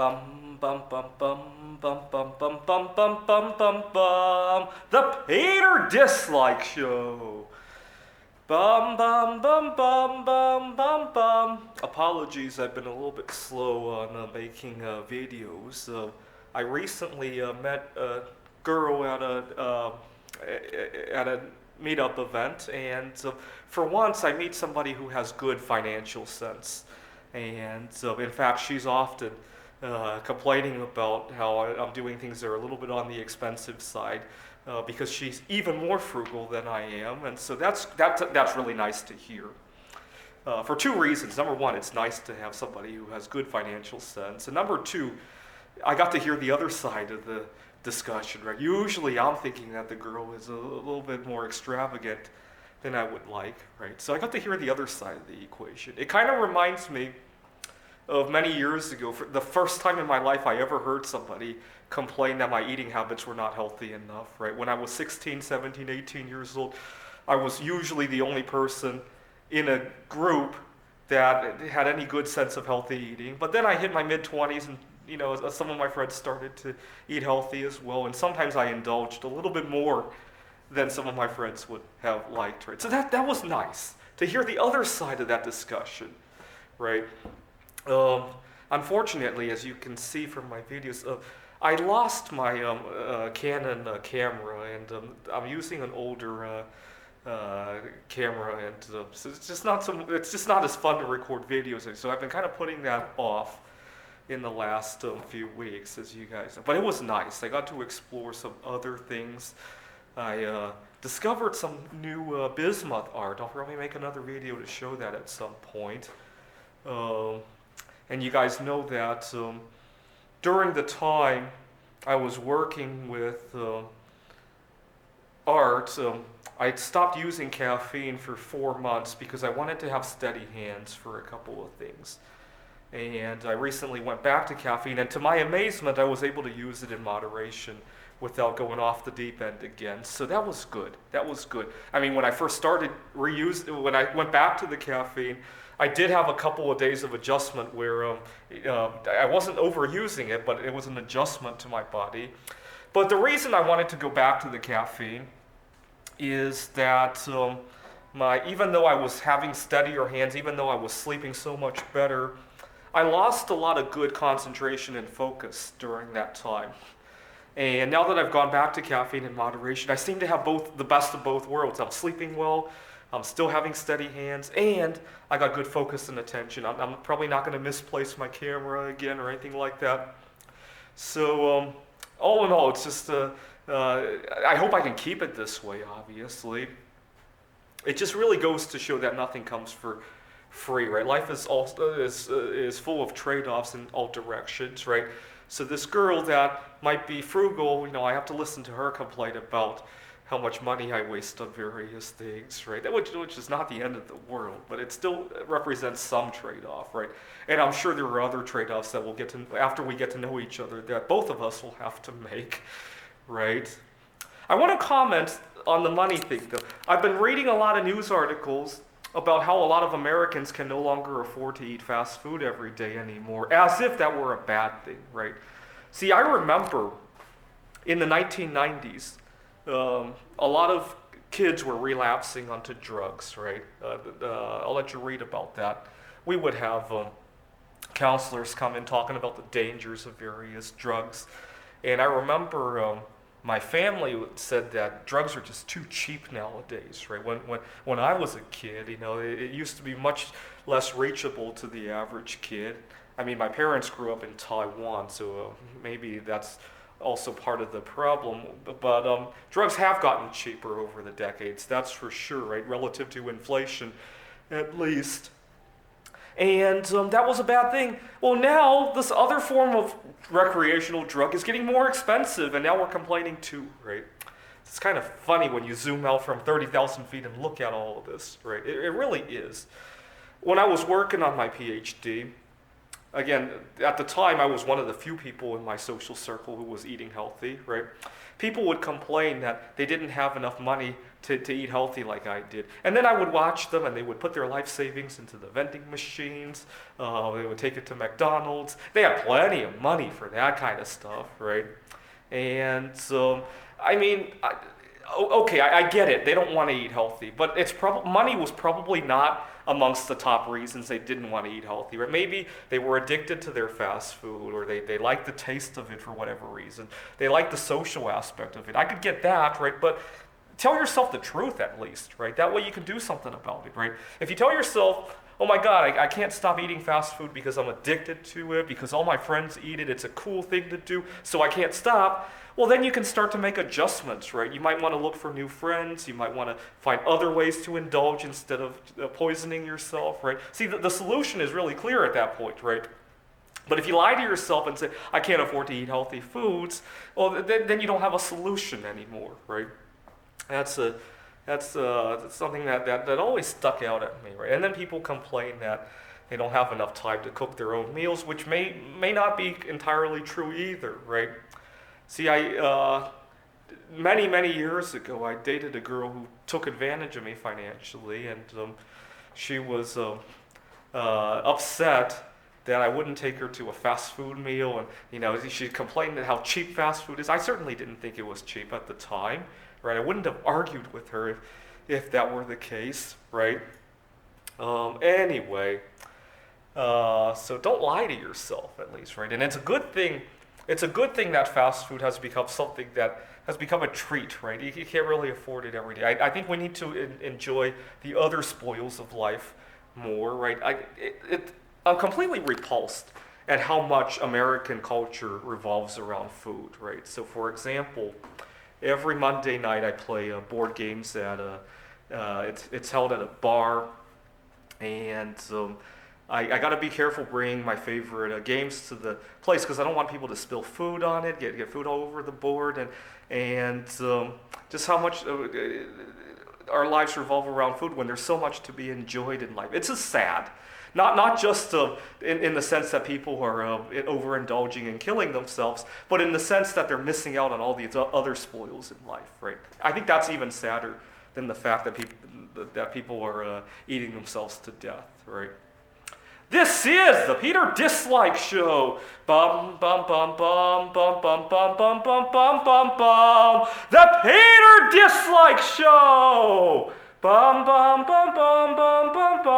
Bum bum bum bum bum bum bum bum bum bum bum bum. The Peter Dislike Show. Bum bum bum bum bum bum bum. Apologies, I've been a little bit slow on making videos. I recently met a girl at a meetup event, and for once I meet somebody who has good financial sense. And in fact, she's often complaining about how I'm doing things that are a little bit on the expensive side because she's even more frugal than I am, and so that's really nice to hear. For two reasons. Number one, it's nice to have somebody who has good financial sense, and number two, I got to hear the other side of the discussion. Right? Usually, I'm thinking that the girl is a little bit more extravagant than I would like. Right? So I got to hear the other side of the equation. It kind of reminds me of many years ago, for the first time in my life I ever heard somebody complain that my eating habits were not healthy enough, right? When I was 16, 17, 18 years old, I was usually the only person in a group that had any good sense of healthy eating. But then I hit my mid-20s and some of my friends started to eat healthy as well, and sometimes I indulged a little bit more than some of my friends would have liked, right? So that was nice to hear the other side of that discussion, right? Unfortunately, as you can see from my videos, I lost my Canon camera, and I'm using an older camera, and so it's just not as fun to record videos. So I've been kind of putting that off in the last few weeks, as you guys know. But it was nice. I got to explore some other things. I discovered some new bismuth art. I'll probably make another video to show that at some point. And you guys know that during the time I was working with art, I stopped using caffeine for 4 months because I wanted to have steady hands for a couple of things. And I recently went back to caffeine, and to my amazement, I was able to use it in moderation without going off the deep end again. So that was good. That was good. I mean, when I first started when I went back to the caffeine, I did have a couple of days of adjustment where I wasn't overusing it, but it was an adjustment to my body. But the reason I wanted to go back to the caffeine is that even though I was having steadier hands, even though I was sleeping so much better, I lost a lot of good concentration and focus during that time. And now that I've gone back to caffeine in moderation, I seem to have the best of both worlds. I'm sleeping well, I'm still having steady hands, and I got good focus and attention. I'm probably not going to misplace my camera again or anything like that. So all in all, it's just, I hope I can keep it this way, obviously. It just really goes to show that nothing comes for free, right? Life is full of trade-offs in all directions, right? So this girl that might be frugal, I have to listen to her complain about how much money I waste on various things, right? Which is not the end of the world, but it still represents some trade-off, right? And I'm sure there are other trade-offs that we'll get to, after we get to know each other, that both of us will have to make, right? I want to comment on the money thing, though. I've been reading a lot of news articles about how a lot of Americans can no longer afford to eat fast food every day anymore, as if that were a bad thing, right? See, I remember in the 1990s, a lot of kids were relapsing onto drugs, right? I'll let you read about that. We would have counselors come in talking about the dangers of various drugs. And I remember my family said that drugs are just too cheap nowadays, right? When I was a kid, it used to be much less reachable to the average kid. I mean, my parents grew up in Taiwan, so maybe that's also part of the problem. But drugs have gotten cheaper over the decades, that's for sure, right? Relative to inflation, at least. And that was a bad thing. Well, now this other form of recreational drug is getting more expensive, and now we're complaining too, right? It's kind of funny when you zoom out from 30,000 feet and look at all of this, right? It really is. When I was working on my PhD, again, at the time, I was one of the few people in my social circle who was eating healthy, right? People would complain that they didn't have enough money to eat healthy like I did. And then I would watch them and they would put their life savings into the vending machines. They would take it to McDonald's. They had plenty of money for that kind of stuff, right? And I mean, okay, I get it. They don't want to eat healthy, but money was probably not amongst the top reasons they didn't want to eat healthy. Right? Maybe they were addicted to their fast food, or they liked the taste of it for whatever reason. They liked the social aspect of it. I could get that, right? But tell yourself the truth at least, right? That way you can do something about it, right? If you tell yourself, oh my God, I can't stop eating fast food because I'm addicted to it, because all my friends eat it, it's a cool thing to do, so I can't stop. Well, then you can start to make adjustments, right? You might want to look for new friends. You might want to find other ways to indulge instead of poisoning yourself, right? See, the solution is really clear at that point, right? But if you lie to yourself and say, I can't afford to eat healthy foods, well, then you don't have a solution anymore, right? That's something that always stuck out at me, right? And then people complain that they don't have enough time to cook their own meals, which may not be entirely true either, right? See, many years ago, I dated a girl who took advantage of me financially, and she was upset that I wouldn't take her to a fast food meal, and she complained at how cheap fast food is. I certainly didn't think it was cheap at the time, right? I wouldn't have argued with her if that were the case, right? Anyway, so don't lie to yourself at least, right? And it's a good thing. It's a good thing that fast food has become something that has become a treat, right? You can't really afford it every day. I think we need to enjoy the other spoils of life more, right? I'm completely repulsed at how much American culture revolves around food, right? So, for example, every Monday night I play board games at it's held at a bar, and I got to be careful bringing my favorite games to the place because I don't want people to spill food on it, get food all over the board, and just how much our lives revolve around food when there's so much to be enjoyed in life. It's just sad. Not just in the sense that people are overindulging and killing themselves, but in the sense that they're missing out on all these other spoils in life, right? I think that's even sadder than the fact that people are eating themselves to death, right? This is the Peter Dislike Show. Bum bum bum bum bum bum bum bum bum bum bum bum. The Peter Dislike Show. Bum bum bum bum bum bum bum.